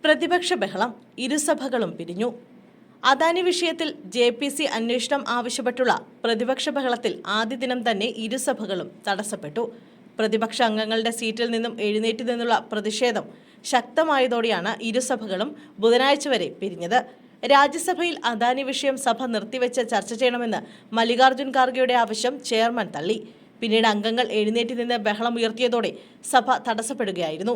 പ്രതിപക്ഷ ബഹളം, ഇരുസഭകളും പിരിഞ്ഞു. അദാനി വിഷയത്തിൽ JPC അന്വേഷണം ആവശ്യപ്പെട്ടുള്ള പ്രതിപക്ഷ ബഹളത്തിൽ ആദ്യ ദിനം തന്നെ ഇരുസഭകളും തടസ്സപ്പെട്ടു. പ്രതിപക്ഷ അംഗങ്ങളുടെ സീറ്റിൽ നിന്നും എഴുന്നേറ്റ് നിന്നുള്ള പ്രതിഷേധം ശക്തമായതോടെയാണ് ഇരുസഭകളും ബുധനാഴ്ച വരെ പിരിഞ്ഞത്. രാജ്യസഭയിൽ അദാനി വിഷയം സഭ നിർത്തിവെച്ച് ചർച്ച ചെയ്യണമെന്ന് മല്ലികാർജ്ജുൻ ഖാർഗെയുടെ ആവശ്യം ചെയർമാൻ തള്ളി. പിന്നീട് അംഗങ്ങൾ എഴുന്നേറ്റ് നിന്ന് ബഹളമുയർത്തിയതോടെ സഭ തടസ്സപ്പെടുകയായിരുന്നു.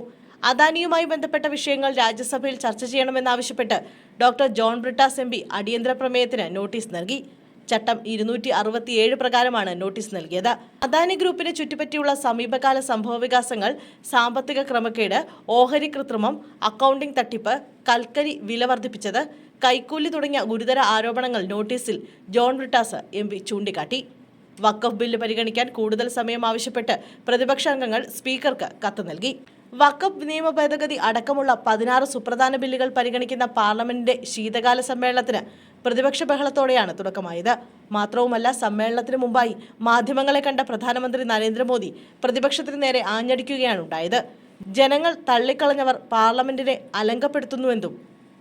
അദാനിയുമായി ബന്ധപ്പെട്ട വിഷയങ്ങൾ രാജ്യസഭയിൽ ചർച്ച ചെയ്യണമെന്നാവശ്യപ്പെട്ട് ഡോക്ടർ ജോൺ ബ്രിട്ടാസ് MP അടിയന്തര പ്രമേയത്തിന് നോട്ടീസ് നൽകി. ചട്ടം 267 പ്രകാരമാണ് നോട്ടീസ് നൽകിയത്. അദാനി ഗ്രൂപ്പിനെ ചുറ്റിപ്പറ്റിയുള്ള സമീപകാല സംഭവവികാസങ്ങൾ, സാമ്പത്തിക ക്രമക്കേട്, ഓഹരി കൃത്രിമം, അക്കൗണ്ടിംഗ് തട്ടിപ്പ്, കൽക്കരി വില വർദ്ധിപ്പിച്ചത്, കൈക്കൂലി തുടങ്ങിയ ഗുരുതര ആരോപണങ്ങൾ നോട്ടീസിൽ ജോൺ ബ്രിട്ടാസ് MP ചൂണ്ടിക്കാട്ടി. വഖഫ് ബില്ല് പരിഗണിക്കാൻ കൂടുതൽ സമയം ആവശ്യപ്പെട്ട് പ്രതിപക്ഷ അംഗങ്ങൾ സ്പീക്കർക്ക് കത്ത് നൽകി. വഖഫ് നിയമ ഭേദഗതി അടക്കമുള്ള 16 സുപ്രധാന ബില്ലുകൾ പരിഗണിക്കുന്ന പാർലമെന്റിന്റെ ശീതകാല സമ്മേളനത്തിന് പ്രതിപക്ഷ ബഹളത്തോടെയാണ് തുടക്കമായത്. മാത്രവുമല്ല, സമ്മേളനത്തിന് മുമ്പായി മാധ്യമങ്ങളെ കണ്ട പ്രധാനമന്ത്രി നരേന്ദ്രമോദി പ്രതിപക്ഷത്തിന് നേരെ ആഞ്ഞടിക്കുകയാണ് ഉണ്ടായത്. ജനങ്ങൾ തള്ളിക്കളഞ്ഞവർ പാർലമെന്റിനെ അലങ്കപ്പെടുത്തുന്നുവെന്നും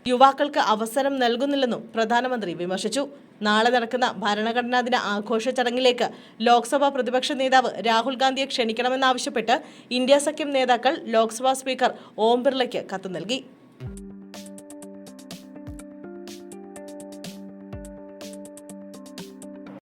യുവാക്കൾക്ക് അവസരം നൽകുന്നില്ലെന്നും പ്രധാനമന്ത്രി വിമർശിച്ചു. നാളെ നടക്കുന്ന ഭരണഘടനാ ദിന ആഘോഷ ചടങ്ങിലേക്ക് ലോക്സഭാ പ്രതിപക്ഷ നേതാവ് രാഹുൽ ഗാന്ധിയെ ക്ഷണിക്കണമെന്നാവശ്യപ്പെട്ട് ഇന്ത്യ സഖ്യം നേതാക്കൾ ലോക്സഭാ സ്പീക്കർ ഓം ബിർളയ്ക്ക് കത്ത് നൽകി.